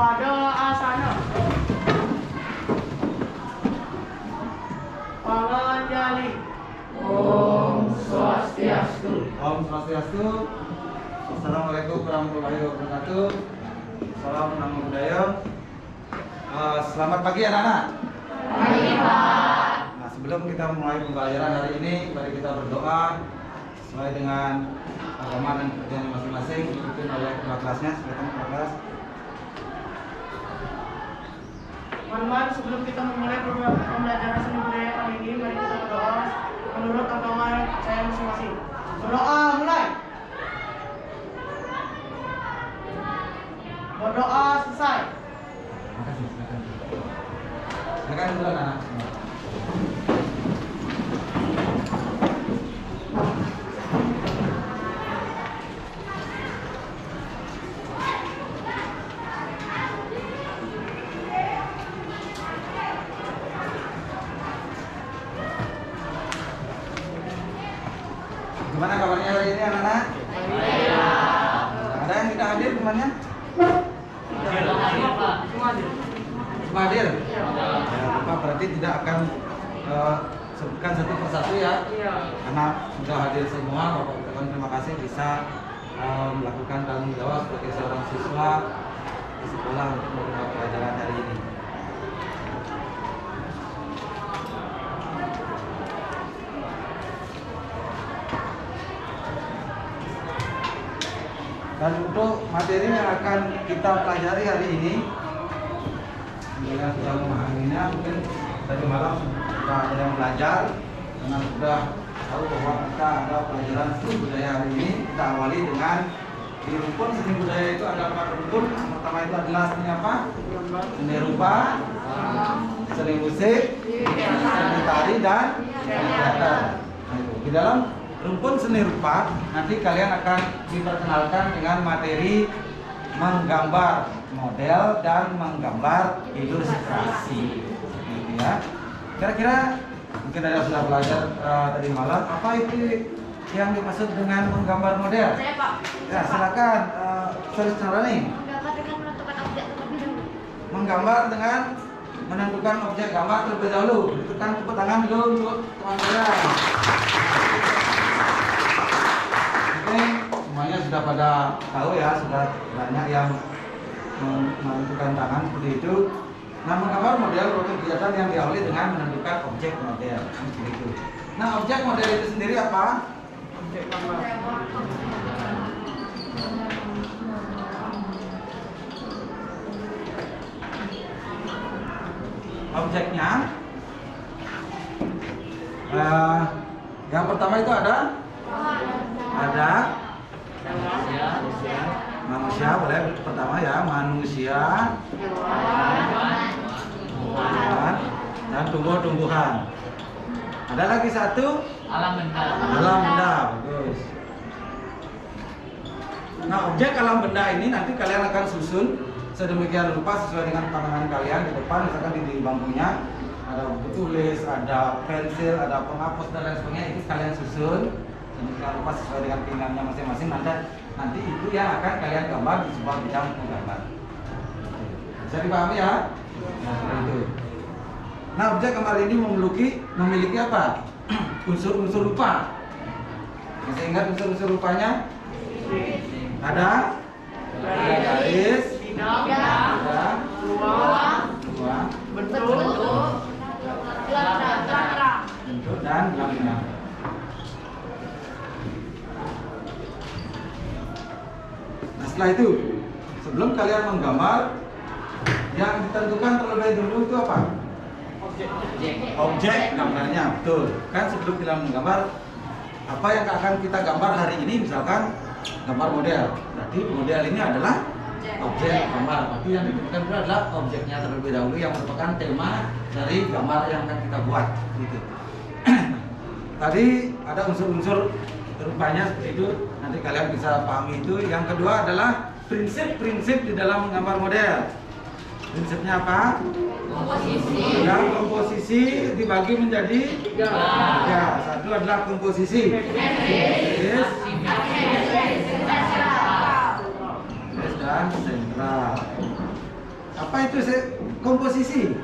pada asana. Panganjali. Om Swastiastu. Om Swastiastu. Assalamualaikum warahmatullahi wabarakatuh. Salam Namo Buddhaya. Selamat pagi anak-anak. Pagi, Pak. Nah, sebelum kita mulai pembelajaran hari ini, mari kita berdoa sesuai dengan agama dan kepercayaan masing-masing, dipimpin oleh kepala kelasnya. Silakan kepala kelas. Teman-teman, sebelum kita memulai pembelajaran seni budaya kali ini, mari kita berdoa menurut agama saya masing-masing. Berdoa mulai. Berdoa selesai. Makasih, silakan. Silakan dulu anak-anak. Gimana kabarnya hari ini anak-anak? Ada yang tidak hadir temannya? Cuma hadir? Ya, Bapak berarti tidak akan sebutkan satu persatu ya. Karena sudah hadir semua, Bapak ucapkan terima kasih bisa melakukan tanggung jawab sebagai seorang siswa di sekolah untuk melakukan pelajaran hari ini. Dan untuk materi yang akan kita pelajari hari ini, yang sudah memahaminya, mungkin tadi malam sudah ada yang belajar, karena sudah tahu bahwa kita ada pelajaran seni budaya hari ini. Kita awali dengan di rumpun seni budaya itu ada 4 rumpun. Yang pertama itu adalah seni apa? Seni rupa, seni musik, seni tari, dan teater. Nah, itu. Di dalam rumpun seni rupa, nanti kalian akan diperkenalkan dengan materi menggambar model dan menggambar ilustrasi. Gitu ya. Kira-kira mungkin ada yang sudah belajar tadi malam, apa itu yang dimaksud dengan menggambar model? Saya, Pak. Ya, silakan. Saudara nih. Menggambar dengan menentukan objek terlebih dahulu. Menggambar dengan menentukan objek gambar terlebih dahulu. Tekan tepuk tangan dulu untuk teman saya. Semuanya sudah pada tahu ya, sudah banyak yang menentukan tangan seperti itu. Nah, menggambar model merupakan kegiatan yang diawali dengan menentukan objek model, seperti itu. Nah, objek model itu sendiri apa? Objek gambar. Objeknya yang pertama itu ada manusia, boleh pertama ya, manusia, hewan, dan tumbuh-tumbuhan. Ada lagi satu, alam benda. alam benda, bagus. Nah, objek alam benda ini nanti kalian akan susun sedemikian rupa sesuai dengan pandangan kalian di depan. Misalkan di bangkunya ada buku tulis, ada pensil, ada penghapus dan lain sebagainya. Itu kalian susun sedemikian rupa sesuai dengan keinginannya masing-masing. Nanti itu yang akan kalian gambar di sebuah bidang menggambar. Bisa dipahami ya? Nah, seperti itu. Nah, objek gambar ini memiliki apa? Unsur-unsur rupa. Masih ingat unsur-unsur rupanya? Ada garis, ada ruang, Bentuk. bentuk, dan lambang. Nah, setelah itu, sebelum kalian menggambar, yang ditentukan terlebih dulu itu apa? Objek gambarnya, betul. Kan sebelum kita menggambar, apa yang akan kita gambar hari ini, misalkan gambar model. Berarti model ini adalah objek gambar. Berarti yang ditentukan itu adalah objeknya terlebih dahulu yang merupakan tema dari gambar yang akan kita buat. Gitu. Tadi ada unsur-unsur rupanya seperti itu. Nanti kalian bisa pahami itu. Yang kedua adalah prinsip-prinsip di dalam menggambar model. Prinsipnya apa? Komposisi. Yang komposisi dibagi menjadi 3. Satu adalah komposisi. Yes. dan sentral. Apa itu komposisi?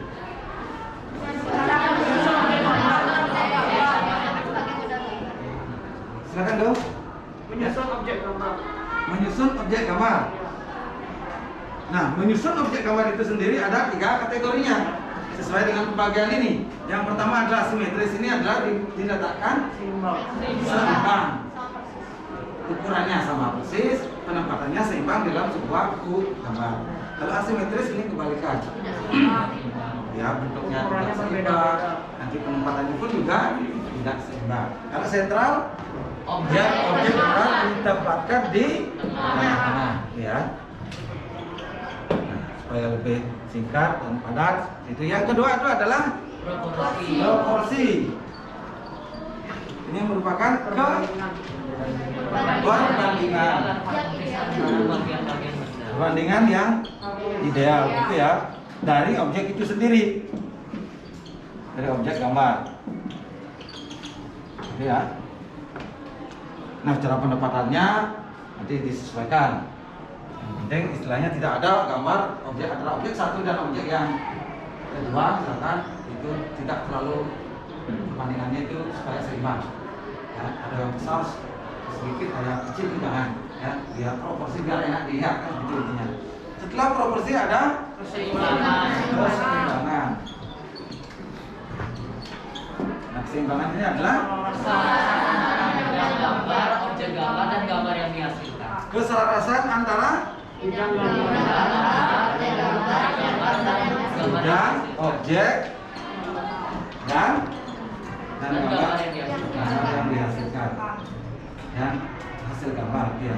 Silakan dong. Menyusun objek gambar. Menyusun objek gambar. Nah, menyusun objek gambar itu sendiri ada 3 kategorinya sesuai dengan pembagian ini. Yang pertama adalah simetris, ini adalah diletakkan seimbang. Ukurannya sama persis, penempatannya seimbang dalam sebuah buku gambar. Kalau asimetris ini kebalikan. Ya, bentuknya tidak seimbang, nanti penempatannya pun juga tidak seimbang. Kalau sentral, objek gambar ditempatkan di tengah-tengah, ya. Nah, supaya lebih singkat dan padat. Itu yang kedua itu adalah proporsi. Ini merupakan perbandingan yang ideal, gitu ya, dari objek itu sendiri, dari objek gambar, gitu ya. Nah, cara penempatannya nanti disesuaikan. Yang penting istilahnya tidak ada gambar objek antara objek satu dan objek yang kedua, misalkan itu tidak terlalu perbandingannya itu supaya seimbang. Ya, ada yang besar sedikit, ada yang kecil jangan, ya, biar proporsi biar enak dilihat kan gitu intinya. Setelah proporsi ada keseimbangan. Nah, keseimbangan ini adalah gambar, objek gambar dan gambar yang dihasilkan. keselarasan antara Bidang gambar. dan objek dan gambar yang dihasilkan, dan hasil gambar, ya.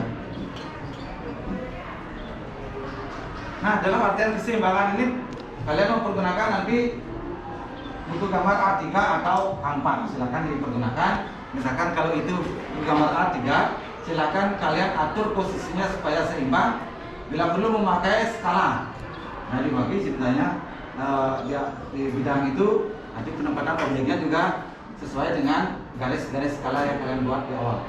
Nah, dalam artian keseimbangan ini kalian mempergunakan nanti buku gambar A3 atau A4, silakan dipergunakan. Misalkan kalau itu buku gambar A3, silakan kalian atur posisinya supaya seimbang. Bila perlu memakai skala. Nah, dibagi ceritanya di bidang itu nanti penempatan objeknya juga sesuai dengan garis-garis skala yang kalian buat di awal.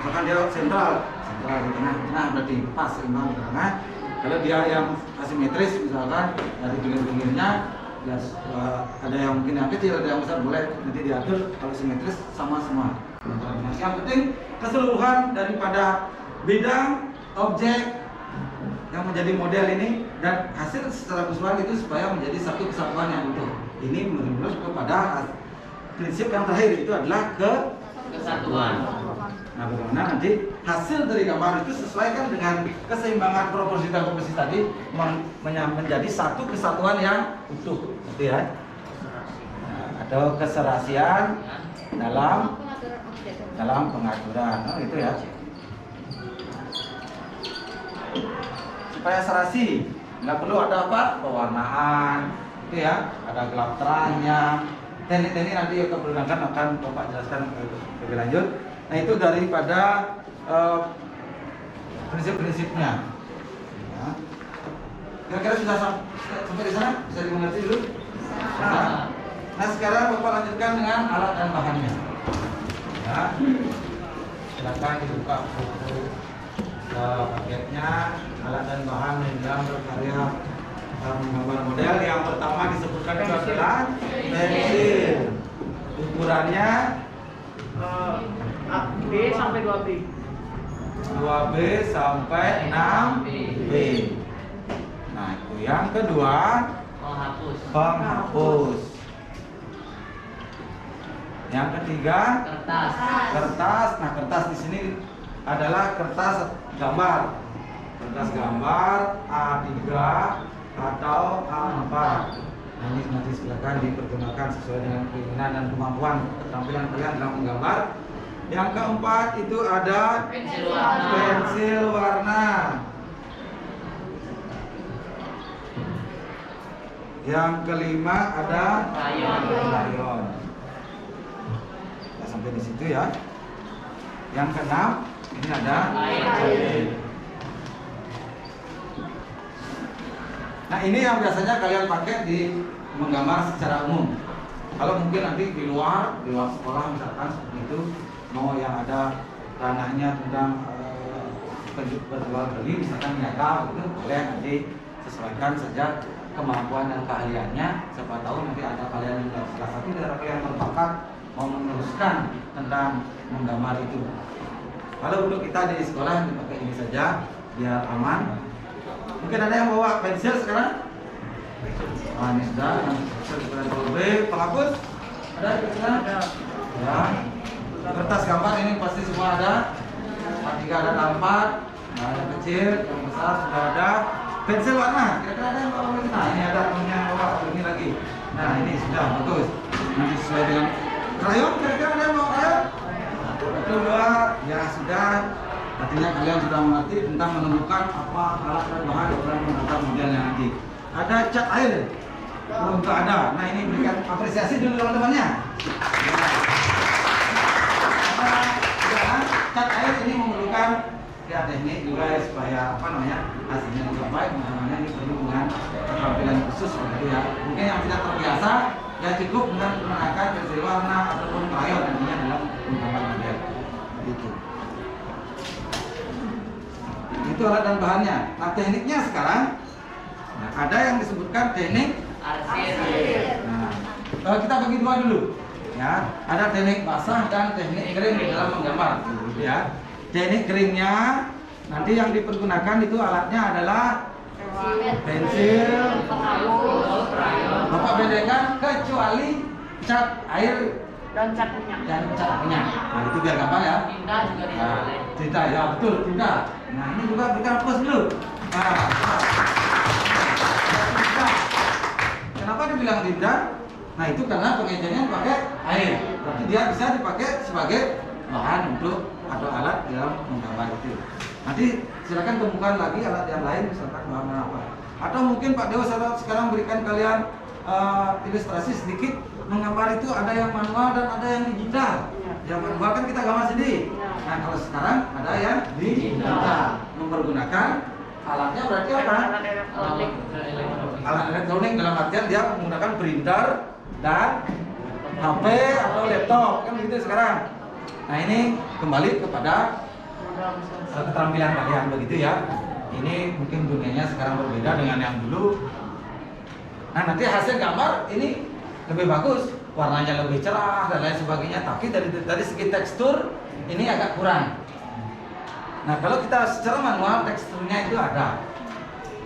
Misalkan dia sentral di tengah, berarti pas seimbang di tengah. Kalau dia yang asimetris, misalkan dari pinggir-pinggirnya, ya, ada yang mungkin yang kecil, ada yang besar, boleh nanti diatur. Kalau simetris sama semua. Yang penting keseluruhan daripada bidang objek yang menjadi model ini dan hasil secara keseluruhan itu supaya menjadi satu kesatuan yang utuh. Ini menurut kepada prinsip yang terakhir itu adalah Kesatuan. Nah, bagaimana nanti hasil dari gambar itu sesuaikan dengan keseimbangan proporsi dan komposisi tadi menjadi satu kesatuan yang utuh, gitu ya. Nah, atau keserasian dalam pengaturan, itu ya. Supaya serasi, nggak perlu ada apa pewarnaan, itu ya. Ada gelap terangnya. Teknik-teknik nanti yang keperluan akan Bapak jelaskan lebih lanjut. Nah, itu daripada prinsip-prinsipnya. Ya. Kira-kira sudah sampai di sana? Bisa dimengerti dulu? Nah, sekarang Bapak lanjutkan dengan alat dan bahannya. Ya. Silakan dibuka buku paketnya, alat dan bahan yang berkarya menggambar model. Yang pertama disebutkan itu adalah pensil. Ukurannya B sampai 2B. 2B sampai 6B. Nah, itu yang kedua penghapus. Yang ketiga kertas. Nah, kertas di sini adalah kertas gambar. Kertas gambar A3 atau A4. Nah, ini nanti silakan dipergunakan sesuai dengan keinginan dan kemampuan keterampilan kalian dalam menggambar. Yang keempat itu ada pensil warna. Yang kelima ada krayon. Nah, sampai di situ ya. Yang keenam ini ada air. Nah, ini yang biasanya kalian pakai di menggambar secara umum. Kalau mungkin nanti di luar sekolah misalkan seperti itu, mau yang ada ranahnya tentang berjual beli misalkan niaga gitu, boleh nanti sesuaikan saja kemampuan dan keahliannya. Siapa tahu nanti ada kalian yang salah satu dari kalian berbakat mau meneruskan tentang menggambar itu. Kalau untuk kita di sekolah dipakai ini saja biar aman. Mungkin ada yang bawa pensil sekarang? Ini sudah. Yang B, penghapus ada sekarang? Ya. Kertas gambar ini pasti semua ada. A3 ada 4, nah yang kecil, yang besar sudah ada. Pensil warna, kira-kira ada yang bawa pensil? Nah ini ada temennya yang bawa, ini lagi. Nah ini sudah bagus. Nanti sesuai dengan krayon, kira-kira ada yang bawa krayon? 1, 2, ya sudah. Artinya kalian sudah mengerti tentang menemukan apa alat dan bahan dalam menentukan modelnya nanti. Ada cat air, untuk ada. Nah ini berikan apresiasi dulu teman-temannya. Cat air ini memerlukan ya teknik juga ya, supaya apa namanya hasilnya juga baik. Makanya ini perlu dengan keterampilan khusus begitu ya. Mungkin yang tidak terbiasa ya cukup dengan menggunakan pensil warna ataupun krayon nantinya dalam menggambar model. Itu. Itu alat dan bahannya. Nah tekniknya sekarang ada yang disebutkan teknik Arsir. Nah, kita bagi dua dulu. Ya, ada teknik basah dan teknik kering di dalam menggambar. Gitu ya. Teknik keringnya nanti yang dipergunakan itu alatnya adalah pensil, Bapak bedakan kecuali cat air Dan cat minyak. dan cat minyak. Nah itu biar gampang ya. Tinta juga tidak Nah, boleh. tinta ya betul tinta. Nah ini juga berikan plus dulu. Nah, tinta. Kenapa dibilang tinta? Nah itu karena pengecernya dipakai air. Berarti dia bisa dipakai sebagai bahan untuk atau alat dalam menggambar itu. Nanti silakan temukan lagi alat yang lain misalkan bahan apa. Atau mungkin Pak Dewa sekarang berikan kalian ilustrasi sedikit menggambar itu ada yang manual dan ada yang digital. Yang manual kan kita gambar sendiri. Nah kalau sekarang ada yang digital mempergunakan alatnya berarti apa? Alat elektronik dalam artian dia menggunakan printer dan HP atau laptop kan begitu sekarang. Nah ini kembali kepada keterampilan kalian begitu ya. Ini mungkin dunianya sekarang berbeda dengan yang dulu. Nah nanti hasil gambar ini lebih bagus, warnanya lebih cerah dan lain sebagainya. Tapi dari segi tekstur ini agak kurang. Nah kalau kita secara manual teksturnya itu ada,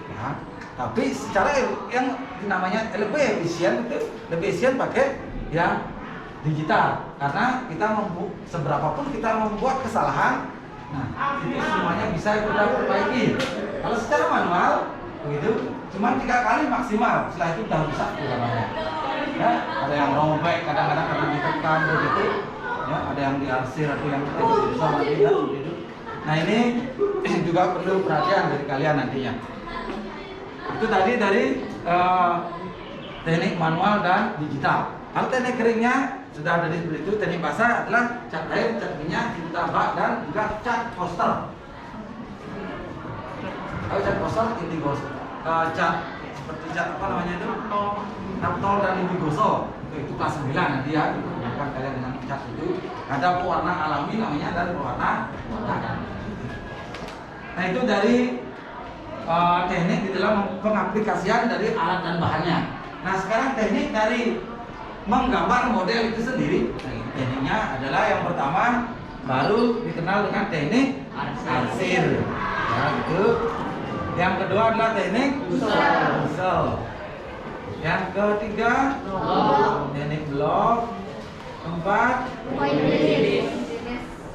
ya. Tapi secara yang namanya lebih efisien itu lebih efisien pakai yang digital karena kita seberapapun kita membuat kesalahan, nah itu semuanya bisa kita perbaiki. Kalau secara manual begitu cuma 3 kali maksimal, setelah itu udah rusak gambarnya. Ya, ada yang robek kadang-kadang karena ditekan begitu, ya ada yang diarsir atau yang bisa mati ya begitu. Nah ini juga perlu perhatian dari kalian nantinya. Itu tadi dari teknik manual dan digital. Kalau teknik keringnya sudah ada di seperti itu. Teknik basah adalah cat air, cat minyak, tinta bak dan juga cat poster. Kalau cat poster indigo, cat seperti cat apa namanya itu? Naptol dan indigoso. Itu kelas 9 nanti ya. Digunakan kalian dengan cat itu. Ada pewarna alami namanya dan pewarna warna. Nah itu dari teknik di dalam pengaplikasian dari alat dan bahannya. Nah sekarang teknik dari menggambar model itu sendiri. Nah, tekniknya adalah yang pertama baru dikenal dengan teknik arsir. Ya, itu. Yang kedua adalah teknik busel. Yang ketiga teknik blok. Keempat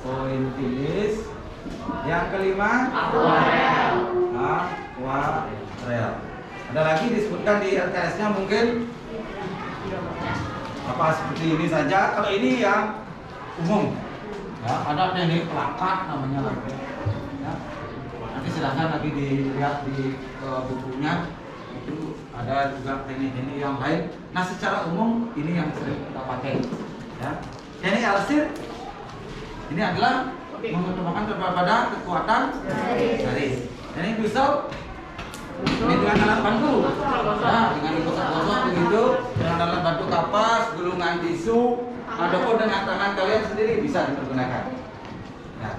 pointillis. Yang kelima akuarel. Ada lagi disebutkan di LKS-nya mungkin apa seperti ini saja. Kalau ini yang umum, ya, ada teknik pelakat namanya lagi. Ya. Nanti silahkan lagi dilihat di bukunya. Itu ada juga teknik-teknik yang lain. Nah secara umum ini yang sering kita pakai. Ya. Teknik arsir ini adalah mengutamakan kepada kekuatan garis. Teknik busel ini dengan alat bantu, nah, dengan gosok-gosok begitu, dengan alat bantu kapas, gulungan tisu, ataupun dengan tangan kalian sendiri bisa dipergunakan. Nah,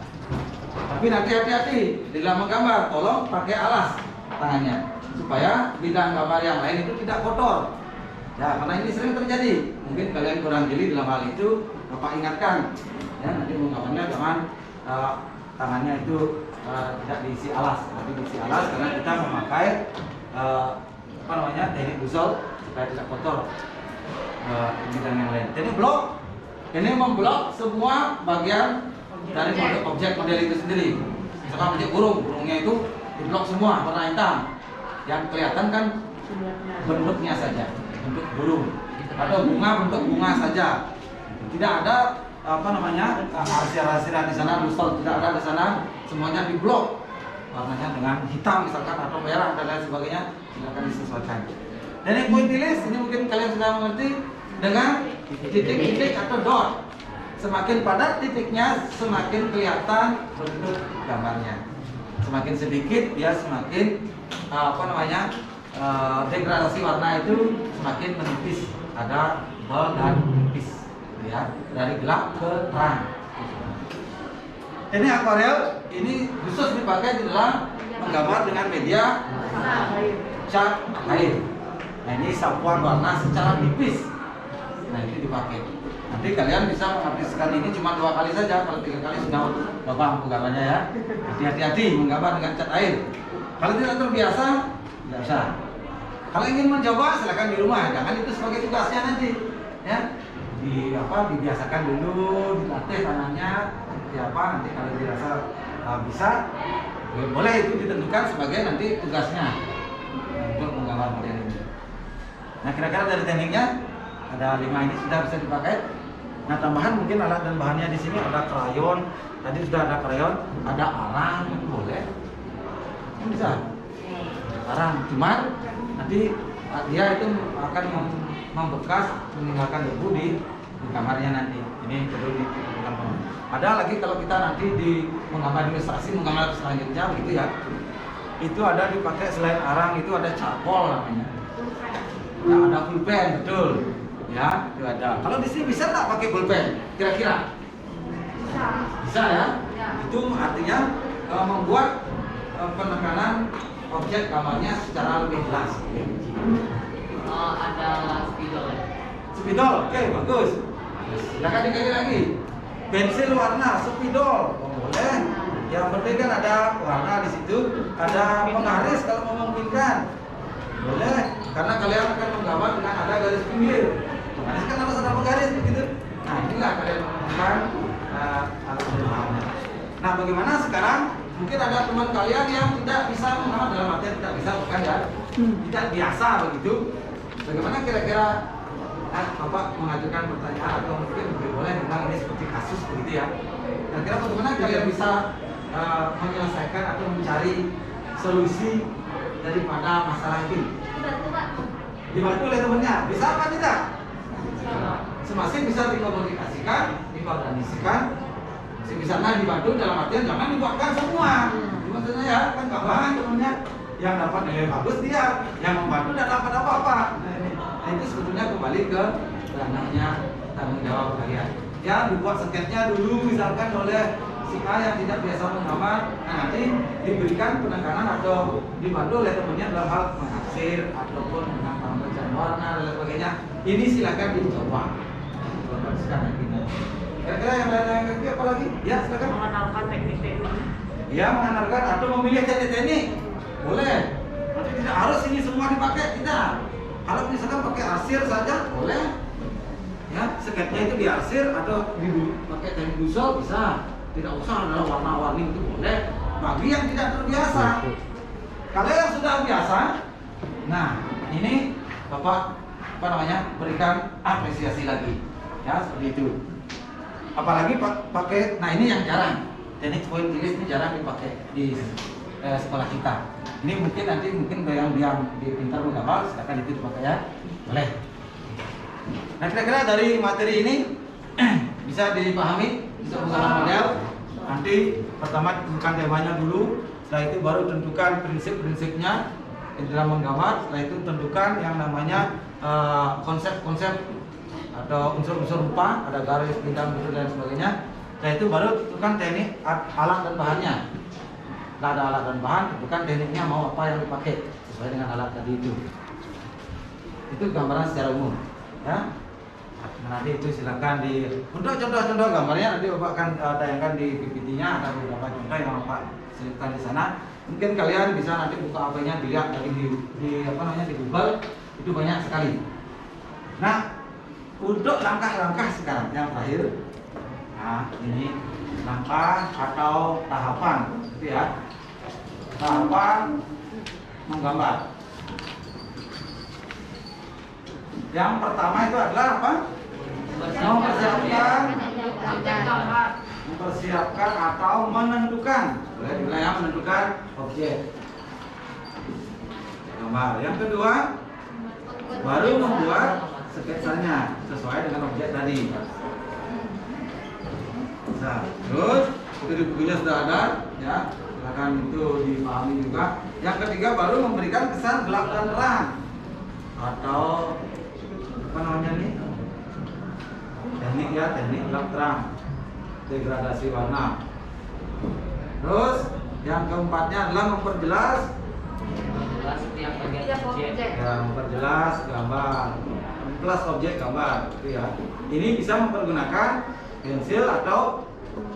tapi nanti hati-hati dalam menggambar, tolong pakai alas tangannya. supaya bidang gambar yang lain itu tidak kotor. Ya, karena ini sering terjadi. Mungkin kalian kurang jeli dalam hal itu, Bapak ingatkan. Ya, nanti menggambarnya jangan tangannya itu tidak diisi alas, tapi diisi alas karena kita memakai teknik busol supaya tidak kotor bidang yang lain. Teknik blok ini memblok semua bagian dari objek model itu sendiri. Misalkan objek burungnya itu diblok semua warna hitam. Yang kelihatan kan bentuknya saja, bentuk burung atau bentuk bunga saja. Tidak ada arsiran di sana, busol tidak ada di sana, semuanya diblok. Warnanya dengan hitam misalkan atau merah dan lain sebagainya, silakan disesuaikan. Dan yang pointilis ini mungkin kalian sudah mengerti dengan titik-titik atau dot. Semakin padat titiknya, semakin kelihatan bentuk gambarnya. Semakin sedikit dia semakin degradasi warna itu semakin menipis, ada tebal dan tipis, ya, dari gelap ke terang. Ini akuarel, ini khusus dipakai di dalam menggambar dengan media cat air. Nah, ini sapuan warna secara tipis. Nah, ini dipakai. Nanti kalian bisa mengaplikasikan ini cuma 2 kali saja, kalau 3 kali sudah Bapak menggambarnya ya. Hati-hati menggambar dengan cat air. Kalau tidak terbiasa, tidak usah. Kalau ingin mencoba, silakan di rumah. Jangan itu sebagai tugasnya nanti, ya. Dibiasakan dulu, dilatih tangannya, seperti apa. Nanti kalau dirasa bisa, boleh itu ditentukan sebagai nanti tugasnya untuk menggambar model ini. Nah, kira-kira dari tekniknya ada 5 ini sudah bisa dipakai. Nah, tambahan mungkin alat dan bahannya di sini ada krayon. Tadi sudah ada krayon, ada arang, itu boleh. Bisa. Arang, cuman nanti dia itu akan membekas, meninggalkan debu di kamarnya nanti. Ini perlu dilakukan. Ada lagi kalau kita nanti di menggambar ilustrasi, menggambar selanjutnya gitu ya. Itu ada dipakai selain arang itu ada charcoal namanya. Ya, ada pulpen, betul. Ya, itu ada. Kalau di sini bisa nggak pakai pulpen? Kira-kira? Bisa ya? Itu artinya membuat penekanan objek gambarnya secara lebih jelas. Ada spidol. Spidol, oke, bagus. Silakan dikali lagi. Pensil warna, spidol, boleh. Yang penting kan ada warna di situ, ada penggaris kalau memungkinkan, boleh. Karena kalian akan menggambar dengan ada garis pinggir. Penggaris kan harus ada penggaris begitu. Nah, inilah kalian menemukan alat bahannya. Nah, bagaimana sekarang? Mungkin ada teman kalian yang tidak bisa menggambar dalam artian tidak bisa, bukan ya? Tidak biasa begitu. Bagaimana kira-kira Bapak mengajukan pertanyaan atau mungkin boleh tentang ini seperti kasus begitu ya? Kira-kira bagaimana kalian bisa menyelesaikan atau mencari solusi daripada masalah ini? Dibantu, Pak. Dibantu oleh temannya, bisa apa tidak? Semasing bisa dikomunikasikan, dikoordinasikan. Misalnya dibantu dalam artian jangan dibuatkan semua. Maksudnya ya kan gambaran temennya yang dapat nilai bagus dia, yang membantu tidak dapat apa-apa. Nah, itu sebetulnya kembali ke ranahnya tanggung jawab kalian. Ya, dibuat sketnya dulu misalkan oleh si A yang tidak biasa menggambar. Nah, nanti diberikan penekanan atau dibantu oleh temannya dalam hal mengaksir ataupun dengan pembacaan warna dan lain sebagainya. Ini silakan dicoba. Sekarang ini. Kira-kira yang lain lagi apa lagi? Ya, silakan. Mengenalkan teknik-teknik. Ya, mengenalkan atau memilih teknik-teknik. Boleh. Nanti tidak harus ini semua dipakai, tidak. Kalau misalkan pakai arsir saja, boleh. Ya, sketnya itu diarsir atau dipakai teknik busol bisa. Tidak usah adalah warna-warni itu boleh. Bagi yang tidak terbiasa. Kalau yang sudah biasa, nah ini Bapak berikan apresiasi lagi. Ya, seperti itu. Apalagi pakai, nah ini yang jarang. Teknik pointilis ini jarang dipakai di sekolah kita. Ini mungkin nanti yang pintar menggambar, silakan itu dipakai ya. Boleh. Nah, kira-kira dari materi ini bisa dipahami untuk menggambar model. Nanti pertama tentukan temanya dulu, setelah itu baru tentukan prinsip-prinsipnya di dalam menggambar. Setelah itu tentukan yang namanya konsep-konsep atau unsur-unsur rupa, ada garis, bintang, butir dan sebagainya. Setelah itu baru tentukan teknik alat dan bahannya. Setelah ada alat dan bahan, tentukan tekniknya mau apa yang dipakai sesuai dengan alat tadi itu. Itu gambaran secara umum, ya. Nanti itu silakan untuk contoh-contoh gambarnya nanti Bapak akan tayangkan di PPT-nya, ada beberapa contoh yang Bapak selipkan di sana. Mungkin kalian bisa nanti buka HP-nya dilihat lagi di Google, itu banyak sekali. Nah, untuk langkah-langkah sekarang yang terakhir, nah ini langkah atau tahapan, gitu ya. Tahapan menggambar. Yang pertama itu adalah apa? Mempersiapkan atau menentukan, boleh dibilang menentukan objek gambar. Yang kedua, baru membuat sketsanya sesuai dengan objek tadi. Nah, terus itu di bukunya sudah ada, ya. Silakan itu dipahami juga. Yang ketiga, baru memberikan kesan gelap dan terang atau apa namanya nih? Teknik ya, teknik gelap terang, degradasi warna. Terus yang keempatnya adalah memperjelas Setiap bagian objek. ya, memperjelas gambar, memperjelas objek gambar, gitu ya. Ini bisa mempergunakan pensil atau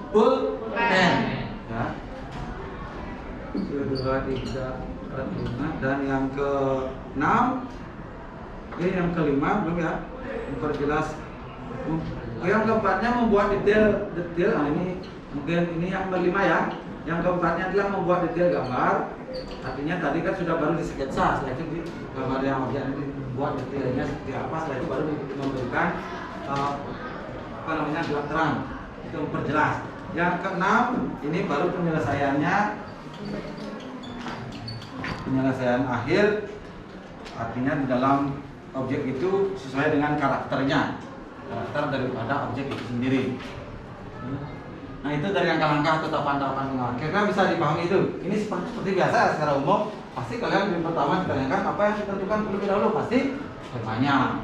pulpen, ya. 1, 2, 3, 4, 5. Dan yang ke-6, ini yang kelima belum ya, memperjelas. Yang keempatnya membuat detail. Nah ini mungkin ini yang kelima ya. Yang keempatnya adalah membuat detail gambar. Artinya tadi kan sudah baru disketsa, setelah itu di gambar yang objek ini buat detailnya seperti apa, setelah itu baru memberikan apa namanya gelap terang, itu memperjelas. Yang keenam ini baru penyelesaiannya, penyelesaian akhir, artinya di dalam objek itu sesuai dengan karakter daripada objek itu sendiri. Nah itu dari langkah-langkah atau tahapan-tahapan menggambar. Kira-kira bisa dipahami itu. Ini seperti biasa secara umum. Pasti kalian yang pertama ditanyakan apa yang ditentukan terlebih dahulu, pasti temanya.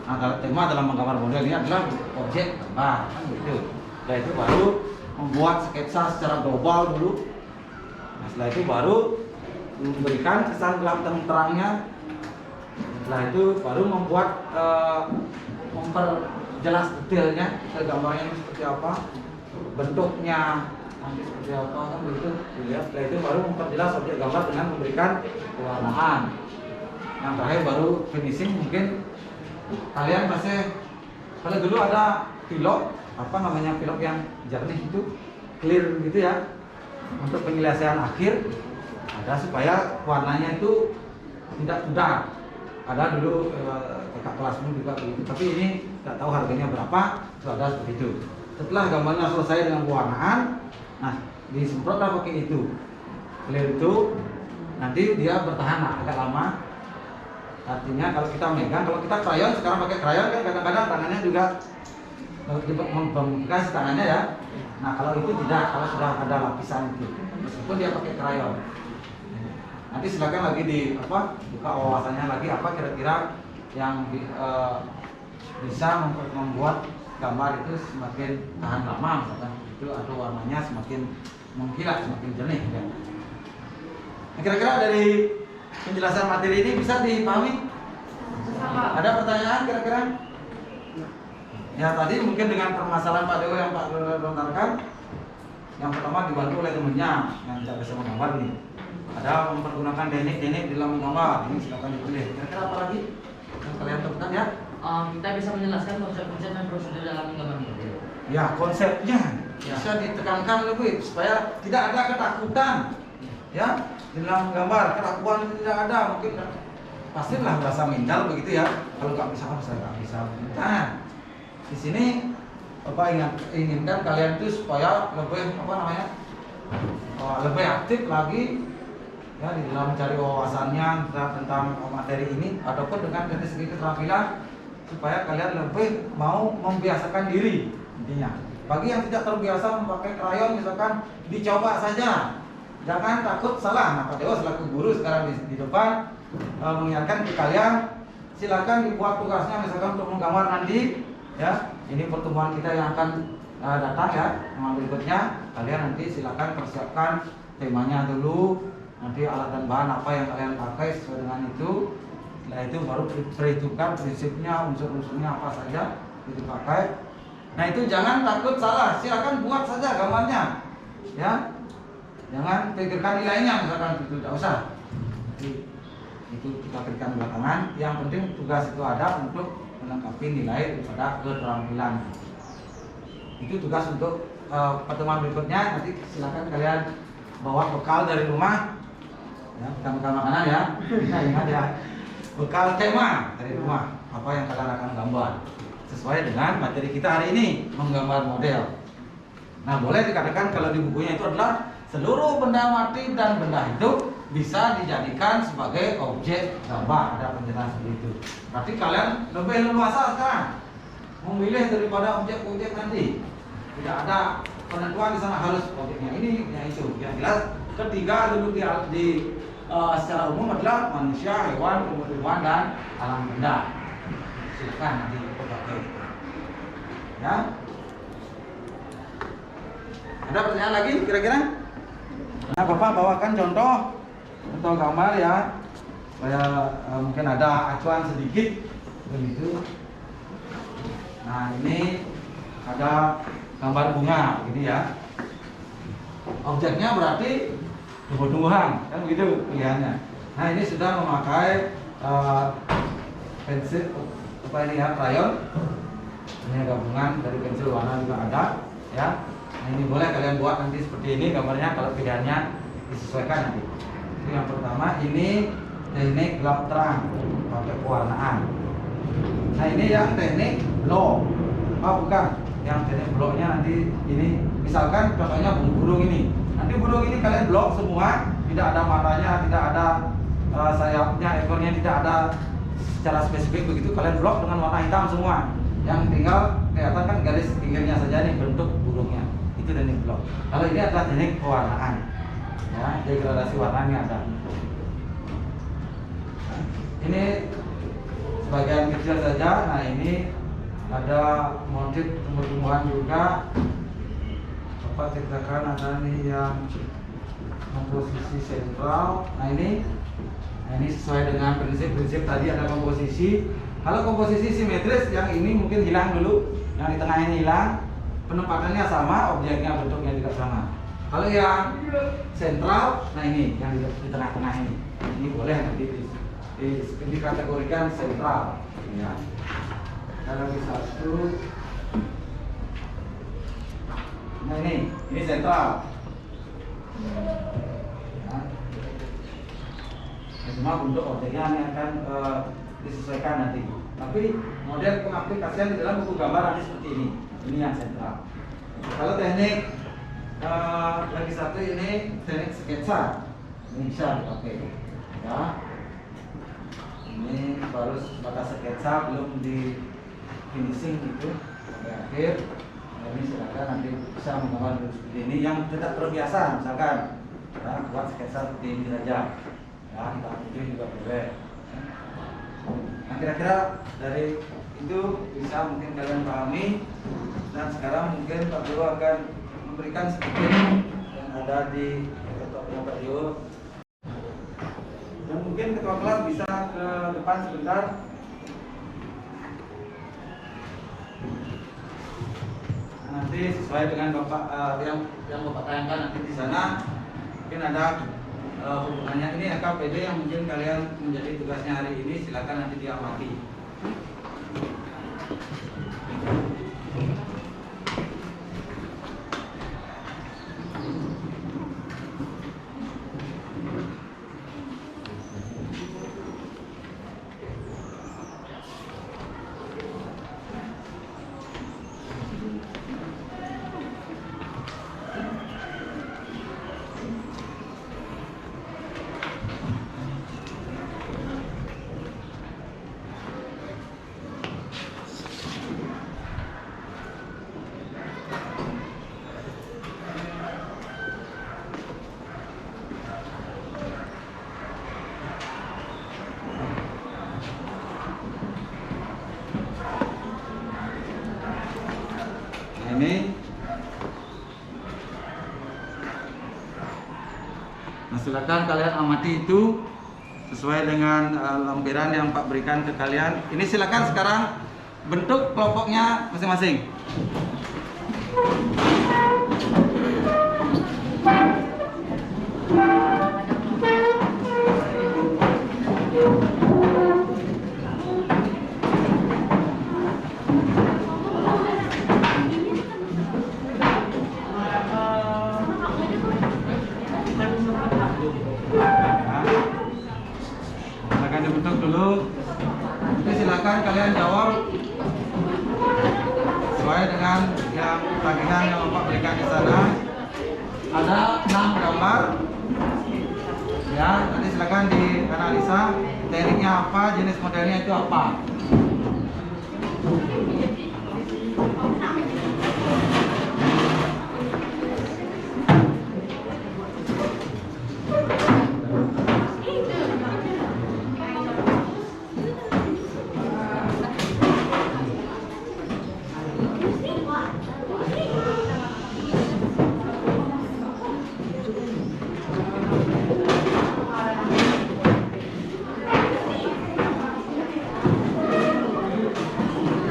Nah tema dalam menggambar model ini adalah objek gambar, kan gitu. Setelah itu baru membuat sketsa secara global dulu. Nah setelah itu baru memberikan kesan gelap dan terangnya. Setelah itu baru membuat memperjelas detailnya, gambarnya ini seperti apa, bentuknya nanti seperti apa, kan begitu dilihat. Setelah itu baru memperjelas objek gambar dengan memberikan pewarnaan. Yang terakhir baru finishing. Mungkin kalian pasti, kalau dulu ada pilok, apa namanya, pilok yang jernih itu, clear gitu ya, untuk penyelesaian akhir ada supaya warnanya itu tidak pudar. Ada dulu kakak kelasmu juga begitu, tapi ini tidak tahu harganya berapa, itu ada seperti itu. Setelah gambarnya selesai dengan pewarnaan, nah disemprotlah pakai itu, clear itu, nanti dia bertahan agak lama. Artinya kalau kita megang, kalau kita krayon, sekarang pakai krayon kan kadang-kadang tangannya juga membekas tangannya ya. Nah kalau itu tidak, kalau sudah ada lapisan itu, meskipun dia pakai krayon. Nanti silakan lagi buka wawasannya lagi apa kira-kira yang bisa membuat gambar itu semakin tahan lama, misalkan itu, atau warnanya semakin mengkilat, semakin jernih ya. Nah, kira-kira dari penjelasan materi ini bisa dipahami? Ada pertanyaan kira-kira? Ya tadi mungkin dengan permasalahan Pak Dewo yang Pak lontarkan, yang pertama dibantu oleh temennya yang tidak bisa menggambar nih. Ada mempergunakan teknik-teknik dalam menggambar, ini silakan dipilih. Kira-kira apa lagi yang kalian temukan ya? Kita bisa menjelaskan konsep-konsep dan prosedur dalam menggambar model. Ya konsepnya bisa ditekankan lebih supaya tidak ada ketakutan ya dalam menggambar. Keraguan tidak ada, mungkin pastilah merasa minder begitu ya. Kalau nggak bisa, saya nggak bisa. Nah di sini Bapak inginkan kalian itu supaya lebih lebih aktif lagi ya di dalam mencari wawasannya tentang materi ini, ataupun dengan dari segi keterampilan, supaya kalian lebih mau membiasakan diri intinya. Bagi yang tidak terbiasa memakai krayon misalkan, dicoba saja, jangan takut salah. Nah Pak Dewo selaku guru sekarang di depan mengingatkan ke kalian, silakan dibuat tugasnya misalkan untuk menggambar nanti ya. Ini pertemuan kita yang akan datang ya, yang berikutnya kalian nanti silakan persiapkan temanya dulu, nanti alat dan bahan apa yang kalian pakai sesuai dengan itu. Setelah itu baru perhitungkan prinsipnya, unsur-unsurnya apa saja itu pakai. Nah itu jangan takut salah, silakan buat saja gambarnya, ya. Jangan pikirkan nilainya misalkan itu tidak usah. Jadi, itu kita berikan belakangan. Yang penting tugas itu ada untuk melengkapi nilai daripada keterampilan. Itu tugas untuk pertemuan berikutnya. Nanti silakan kalian bawa bekal dari rumah, ya, bukan bekal makanan ya. Ingat ya, bekal tema dari rumah apa yang kalian akan gambar sesuai dengan materi kita hari ini, menggambar model. Nah boleh dikatakan kalau di bukunya itu adalah seluruh benda mati dan benda hidup bisa dijadikan sebagai objek gambar. Ada penjelasan seperti itu. Berarti kalian lebih leluasa sekarang memilih daripada objek-objek nanti. Tidak ada penentuan di sana harus objeknya ini, yang itu. Yang jelas ketiga duduk di secara umum adalah manusia, hewan, tumbuh-tumbuhan dan alam benda. Silakan nanti dipakai. Ya. Ada pertanyaan lagi kira-kira? Nah, Bapak bawakan contoh gambar ya, supaya mungkin ada acuan sedikit begitu. Nah ini ada gambar bunga, gitu ya. Objeknya berarti tumbuh-tumbuhan, kan begitu pilihannya. Nah ini sudah memakai pensil, apa ini ya, krayon. Ini gabungan dari pensil warna juga ada, ya. Nah ini boleh kalian buat nanti seperti ini gambarnya kalau pilihannya disesuaikan nanti. Itu yang pertama, ini teknik gelap terang pakai pewarnaan. Nah ini yang teknik block. Bukan, yang teknik blocknya nanti ini misalkan contohnya burung ini. Nanti burung ini kalian blok semua, tidak ada matanya, tidak ada sayapnya, ekornya tidak ada secara spesifik begitu. Kalian blok dengan warna hitam semua. Yang tinggal kelihatan kan garis pinggirnya saja nih bentuk burungnya. Itu teknik blok. Kalau ini adalah teknik pewarnaan. Ya, degradasi warnanya ada. Ini sebagian kecil saja. Nah ini ada motif tumbuh-tumbuhan juga. Bapak ceritakan ada nih yang komposisi sentral. Nah ini sesuai dengan prinsip-prinsip tadi, ada komposisi. Kalau komposisi simetris, yang ini mungkin hilang dulu, yang di tengah ini hilang. Penempatannya sama, objeknya bentuknya juga sama. Kalau yang sentral, nah ini yang di tengah-tengah ini boleh nanti dikategorikan sentral. Ya. Ada lagi satu. Nah ini sentral. Ya. Cuma bentuk objeknya ini akan disesuaikan nanti. Tapi model pengaplikasian di dalam buku gambar nanti seperti ini. Ini yang sentral. Kalau teknik lagi satu ini teknik sketsa, ini bisa dipakai. Ya. Ini baru sebatas sketsa, belum di finishing gitu sampai akhir. Nah, ini silakan nanti bisa menggambar seperti ini. Yang tidak terbiasa misalkan ya, buat sketsa seperti ini saja. Ya, hitam putih juga boleh. Nah kira-kira dari itu bisa mungkin kalian pahami. Dan sekarang mungkin Pak Guru akan memberikan sedikit yang ada di laptopnya Pak Guru. Dan mungkin ketua kelas bisa ke depan sebentar. Nah, nanti sesuai dengan Bapak yang Bapak tayangkan nanti di sana, mungkin ada hubungannya. Ini KPD yang mungkin kalian menjadi tugasnya hari ini, silakan nanti diamati. silakan kalian amati itu sesuai dengan lampiran yang Pak berikan ke kalian. Ini silakan sekarang bentuk kelompoknya masing-masing. Silakan dibentuk dulu. Jadi silakan kalian jawab sesuai dengan yang tagihan yang Bapak berikan di sana. Ada 6 gambar. Ya, nanti silakan dianalisa tekniknya apa, jenis modelnya itu apa.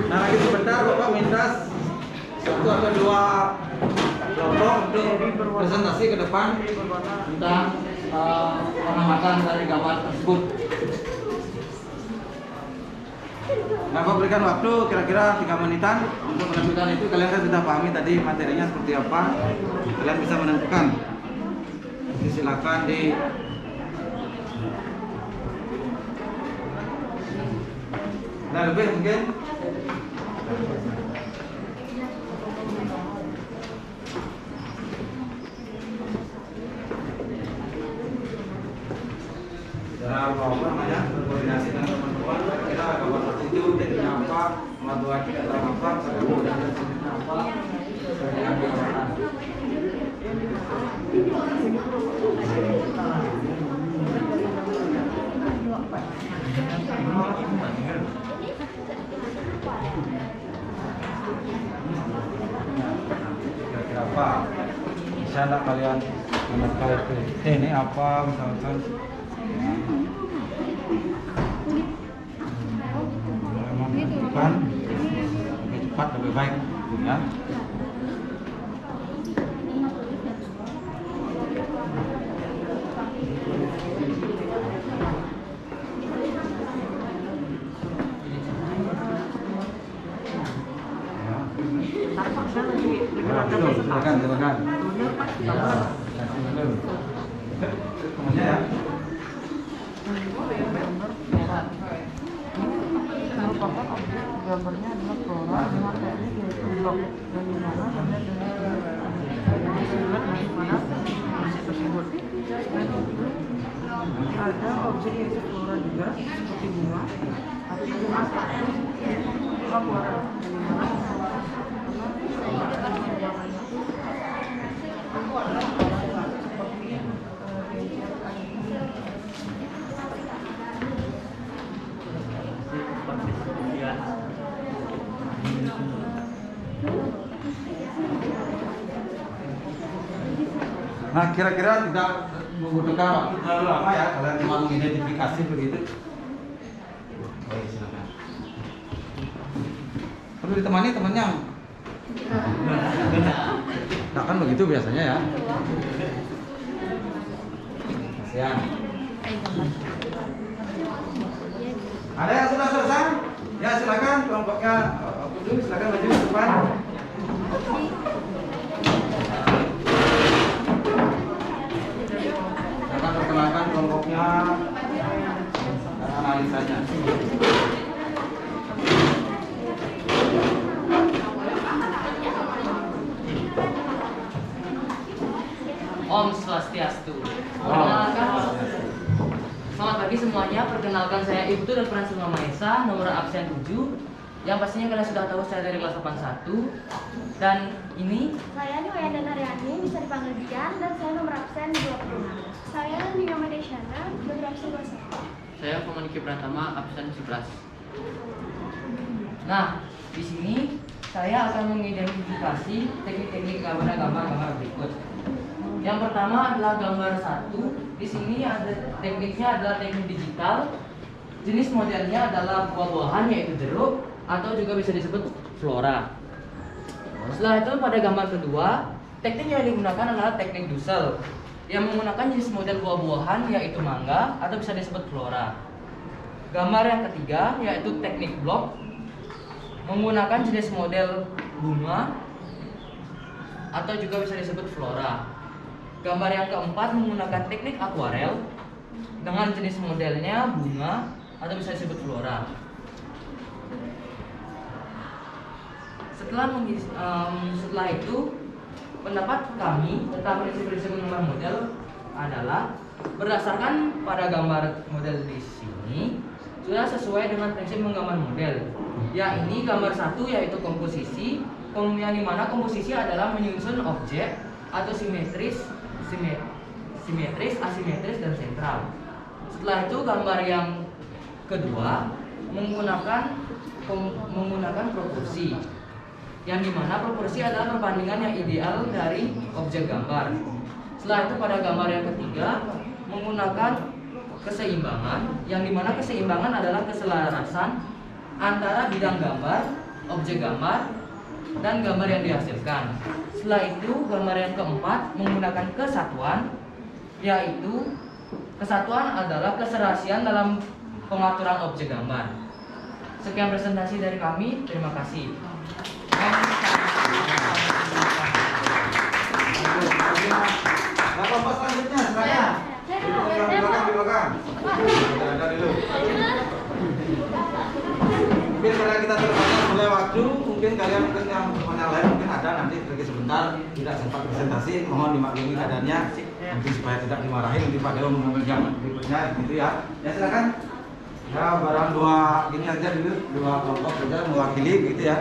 Nah, lagi sebentar Bapak minta 1 atau 2 kelompok untuk presentasi ke depan tentang pengamatan dari gambar tersebut. Nah, Bapak berikan waktu kira-kira 3 menitan untuk menentukan itu. Kalian kan sudah pahami tadi materinya seperti apa. Kalian bisa menentukan. Jadi silakan di Nah, lebih mungkin. Dalam apa namanya berkoordinasi dengan teman-teman, kira-kira gambar itu tekniknya apa, membuat dalam apa, dan tekniknya apa, dengan gambaran. Kira-kira apa? Bisa enggak kalian menekan ini apa misalkan? Menentukan lebih cepat lebih baik, ya. Silakan. Temannya ya. Gambarnya adalah flora, materi yaitu blok dari mana anda dengan siluet dari mana objek tersebut. Ada objek yaitu flora juga seperti bunga, tapi juga materi flora dari mana Nah, kira-kira tidak membutuhkan waktu terlalu lama ya, kalian cuma mengidentifikasi begitu. Oke, silakan. Perlu ditemani temannya? Nah, kan begitu biasanya ya. Kasihan. Ada yang sudah selesai? Ya, silakan kelompoknya. Silakan maju ke depan. Akan perkenalkan kelompoknya dan analisanya. Om Swastiastu. Perkenalkan. Selamat pagi semuanya. Perkenalkan saya Ibtu dan Pransil Mama Esa, nomor absen 7. Yang pastinya kalian sudah tahu saya dari kelas 81. Dan ini Saya Niwayanda Naryani, bisa dipanggil Dian, dan saya nomor absen 26. Saya Nina Medeshana, nomor absen 21. saya Komuniki Pratama, absen 11. Nah, di sini saya akan mengidentifikasi teknik-teknik gambar berikut. Yang pertama adalah gambar 1. Di sini ada tekniknya adalah teknik digital. Jenis modelnya adalah buah-buahan yaitu jeruk atau juga bisa disebut flora. Setelah itu pada gambar kedua, teknik yang digunakan adalah teknik Dussel yang menggunakan jenis model buah-buahan yaitu mangga atau bisa disebut flora. Gambar yang ketiga yaitu teknik blok menggunakan jenis model bunga atau juga bisa disebut flora. Gambar yang keempat menggunakan teknik akuarel dengan jenis modelnya bunga atau bisa disebut flora. Setelah itu pendapat kami tentang prinsip-prinsip menggambar model adalah berdasarkan pada gambar model di sini sudah sesuai dengan prinsip menggambar model. Ya, ini gambar 1 yaitu komposisi, yang dimana komposisi adalah menyusun objek atau simetris, asimetris dan sentral. Setelah itu gambar yang kedua menggunakan proporsi, yang dimana proporsi adalah perbandingan yang ideal dari objek gambar. Setelah itu pada gambar yang ketiga menggunakan keseimbangan, yang dimana keseimbangan adalah keselarasan antara bidang gambar, objek gambar, dan gambar yang dihasilkan. Setelah itu gambar yang keempat menggunakan kesatuan, yaitu kesatuan adalah keserasian dalam pengaturan objek gambar. Sekian presentasi dari kami, terima kasih. Nah, kelompok selanjutnya saya. Di belakang. Ada dulu. Mungkin karena kita terbatas oleh waktu, mungkin kalian yang lain mungkin ada nanti pergi sebentar, tidak sempat presentasi, mohon dimaklumi keadaannya, mungkin supaya tidak dimarahin nanti Pak Dewa mengambil jam berikutnya gitu ya. Ya silakan. Ya barang dua gini aja dulu, dua kelompok saja mewakili gitu ya.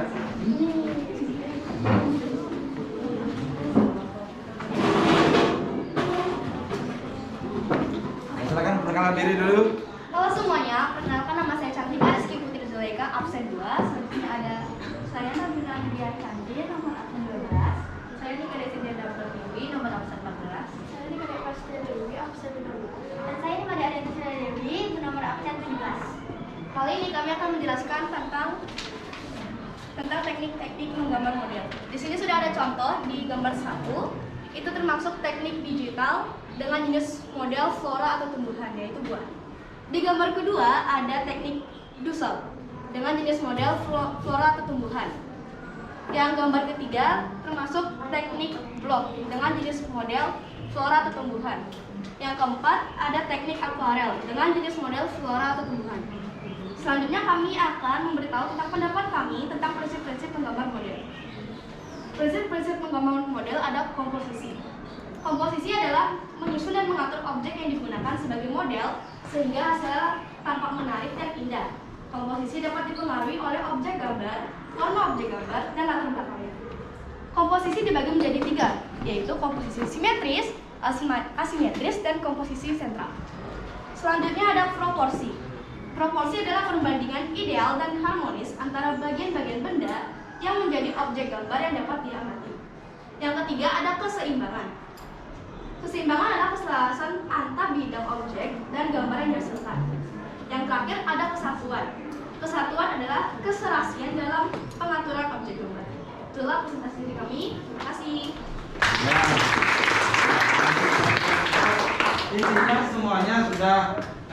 Silakan perkenalan diri dulu. Halo semuanya, perkenalkan nama saya Cantika Rizky Putri Zulaika, absen 2. Selanjutnya ada saya Nabila Andian Chandri, nomor absen 12. Saya Nika Desindia Dr. Dewi, nomor absen 14. Saya Nika Desindia Dewi, absen 15. Dan saya Nika Desindia Dewi, nomor absen 17. Kali ini kami akan menjelaskan tentang teknik-teknik menggambar model. Di sini sudah ada contoh di gambar 1. Itu termasuk teknik digital dengan jenis model flora atau tumbuhan, yaitu buah. Di gambar kedua ada teknik Dussel dengan jenis model flora atau tumbuhan. Yang gambar ketiga termasuk teknik blok dengan jenis model flora atau tumbuhan. Yang keempat ada teknik akuarel dengan jenis model flora atau tumbuhan. Selanjutnya kami akan memberitahu tentang pendapat kami tentang prinsip-prinsip menggambar model. Prinsip-prinsip menggambar model ada komposisi. Komposisi adalah menyusun dan mengatur objek yang digunakan sebagai model sehingga hasilnya tampak menarik dan indah. Komposisi dapat dipengaruhi oleh objek gambar, warna objek gambar, dan latar belakangnya. Komposisi dibagi menjadi 3, yaitu komposisi simetris, asimetris, dan komposisi sentral. Selanjutnya ada proporsi. Proporsi adalah perbandingan ideal dan harmonis antara bagian-bagian benda yang menjadi objek gambar yang dapat diamati. Yang ketiga ada keseimbangan. Keseimbangan adalah keselarasan antar bidang objek dan gambar yang dihasilkan. Yang terakhir ada kesatuan. Kesatuan adalah keserasian dalam pengaturan objek gambar. Itulah presentasi dari kami. Terima kasih. Intinya semuanya sudah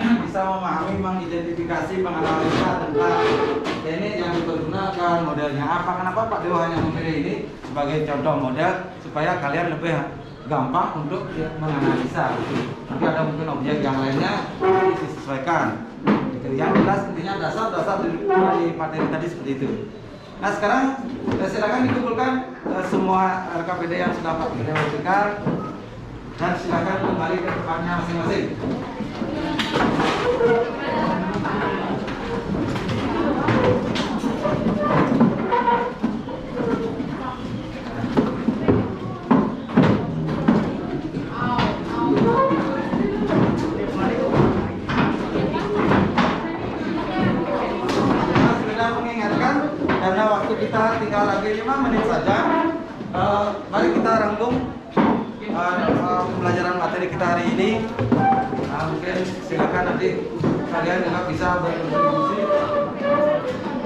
bisa memahami, mengidentifikasi, menganalisa tentang teknik yang dipergunakan, modelnya apa. Kenapa Pak Dewa hanya memilih ini sebagai contoh model supaya kalian lebih gampang untuk menganalisa. Nanti ada mungkin objek yang lainnya disesuaikan. Yang jelas intinya dasar-dasar dari materi tadi seperti itu. Nah sekarang silakan dikumpulkan semua RKPD yang sudah Pak Dewa berikan dan silakan kembali ke tempatnya masing-masing. Karena waktu kita tinggal lagi 5 menit saja, mari kita rangkum pembelajaran materi kita hari ini. Mungkin silakan nanti kalian juga bisa berkontribusi.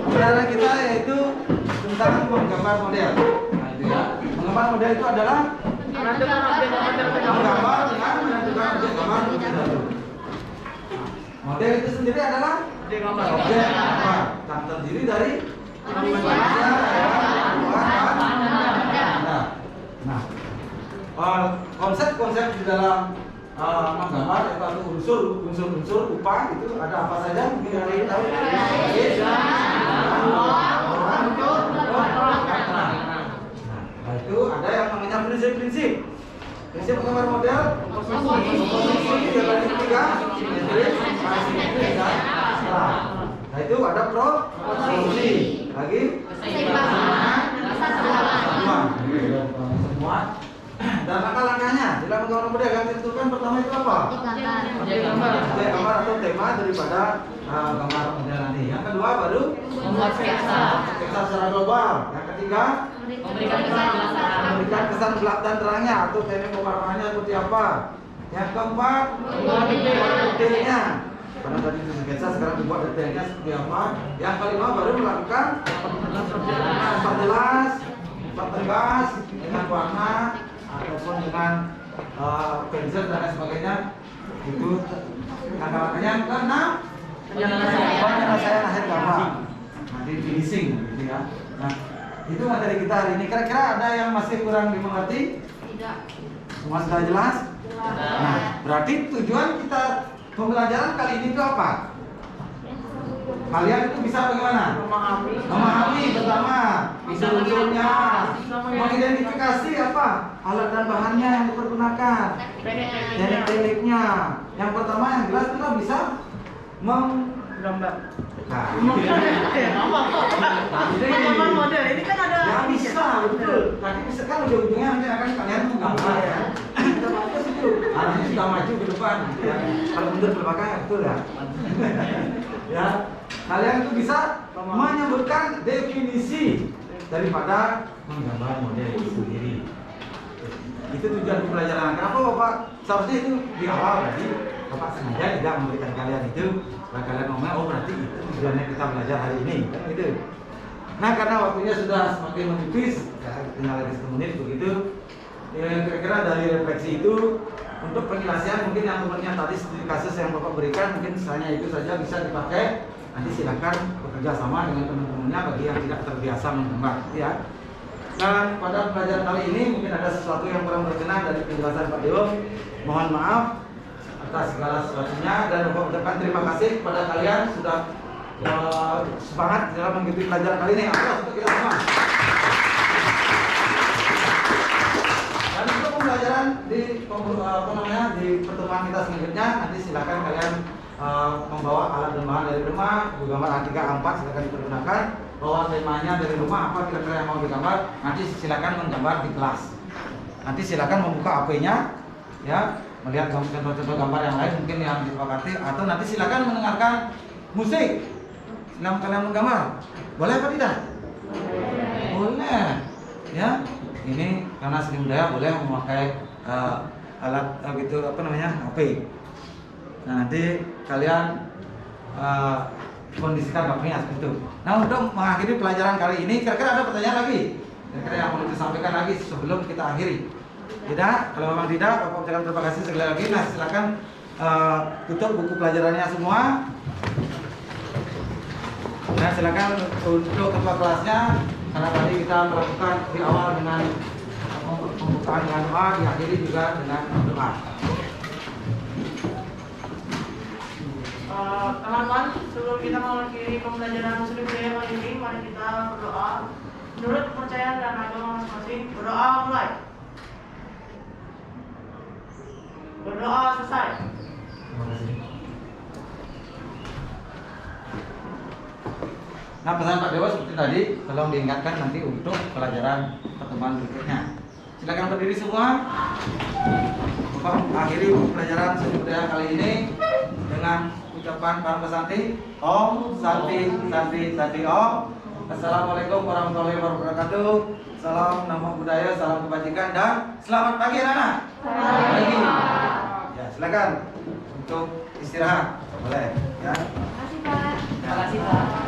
Pembelajaran kita yaitu tentang menggambar model. Nah, itu ya. Menggambar model itu adalah menggambar dengan menentukan objek gambar terlebih dahulu. Model itu sendiri adalah objek gambar yang terdiri dari konsep di dalam menggambar atau unsur upah itu ada apa saja? Mungkin ada yang tahu? Nah, itu ada yang namanya prinsip menggambar model, komposisi terbagi tiga, simetris, asimetris, dan skala. Nah itu ada proporsi, lagi keseimbangan, semua. Dan langkah-langkahnya dalam menggambar model yang ditentukan pertama itu apa? Objek gambar atau tema daripada gambar model nanti. Yang kedua baru Membuat sketsa secara global. Yang ketiga memberikan kesan gelap dan terangnya atau teknik pewarnaannya seperti apa. Yang keempat membuat detailnya. Karena tadi itu sketsa, sekarang dibuat detailnya seperti apa. Yang kelima baru melakukan perjelas, pertegas dengan warna ataupun dengan pensil dan lain sebagainya. Itu langkah-langkahnya. Yang keenam penyelesaian akhir gambar, nanti finishing gitu ya. Nah itu materi kita hari ini. Kira-kira ada yang masih kurang dimengerti? Tidak. Semua sudah jelas? Nah berarti tujuan kita pembelajaran kali ini itu apa? Kalian itu bisa bagaimana? Memahami pertama unsur-unsurnya, mengidentifikasi apa alat dan bahannya yang dipergunakan, teknik-tekniknya. Yang pertama yang jelas kita bisa menggambar. Nah, Menggambar model ini kan ada. ya bisa, betul. Tapi bisa kan ujung-ujungnya nanti akan kalian menggambar ya. Kita bagus itu. Arahnya sudah maju ke depan. Ya. Kalau mundur ke belakang ya betul ya. Ya, kalian itu bisa menyebutkan definisi daripada menggambar model itu sendiri. Itu tujuan pembelajaran. Kenapa Bapak seharusnya itu di awal tadi Bapak sengaja tidak memberikan kalian itu, karena kalian ngomong oh berarti itu tujuannya kita belajar hari ini kan gitu. Nah karena waktunya sudah semakin menipis, tinggal lagi 1 menit begitu. Kira-kira dari refleksi itu untuk penjelasan mungkin yang temannya tadi studi kasus yang Bapak berikan mungkin hanya itu saja bisa dipakai. Nanti silakan bekerja sama dengan teman-temannya bagi yang tidak terbiasa menggambar ya. Dan pada pelajaran kali ini mungkin ada sesuatu yang kurang berkenan dari penjelasan Pak Dewo. Mohon maaf atas segala sesuatunya dan Bapak ucapkan terima kasih kepada kalian sudah semangat dalam mengikuti pelajaran kali ini. Aplaus untuk kita semua. Dan untuk pembelajaran di di pertemuan kita selanjutnya nanti silakan kalian membawa alat dan bahan dari rumah, gambar A3 A4 silakan dipergunakan. Bawa temanya dari rumah apa kira-kira yang mau digambar, nanti silakan menggambar di kelas. Nanti silakan membuka HP-nya ya, melihat contoh-contoh gambar yang lain mungkin yang disepakati, atau nanti silakan mendengarkan musik selama kalian menggambar. Boleh apa tidak? Boleh. Ya. Ini karena seni budaya boleh memakai alat gitu apa namanya? HP. Nah, nanti kalian kondisikan HP-nya seperti itu. Nah, untuk mengakhiri pelajaran kali ini, kira-kira ada pertanyaan lagi? Kira-kira yang perlu disampaikan lagi sebelum kita akhiri? Tidak? Kalau memang tidak, Bapak ucapkan terima kasih sekali lagi. Nah, silakan tutup buku pelajarannya semua. Nah, silakan untuk ketua kelasnya, karena tadi kita melakukan di awal dengan pembukaan dengan doa, diakhiri juga dengan doa. Teman-teman, sebelum kita mengakhiri pembelajaran seni budaya kali ini, mari kita berdoa. Menurut kepercayaan dan agama masing-masing, berdoa mulai. Berdoa selesai. Terima kasih. Nah, pesan Pak Dewa seperti tadi, tolong diingatkan nanti untuk pelajaran pertemuan berikutnya. Silakan berdiri semua. Bapak mengakhiri pelajaran seni budaya kali ini dengan ucapan Param Santi, Om Santi Santi Santi Om. Assalamualaikum warahmatullahi wabarakatuh. Salam nama budaya, salam kebajikan, dan selamat pagi anak-anak. Selamat pagi. Ya, silakan untuk istirahat. Boleh ya. Terima kasih Pak. Terima kasih Pak.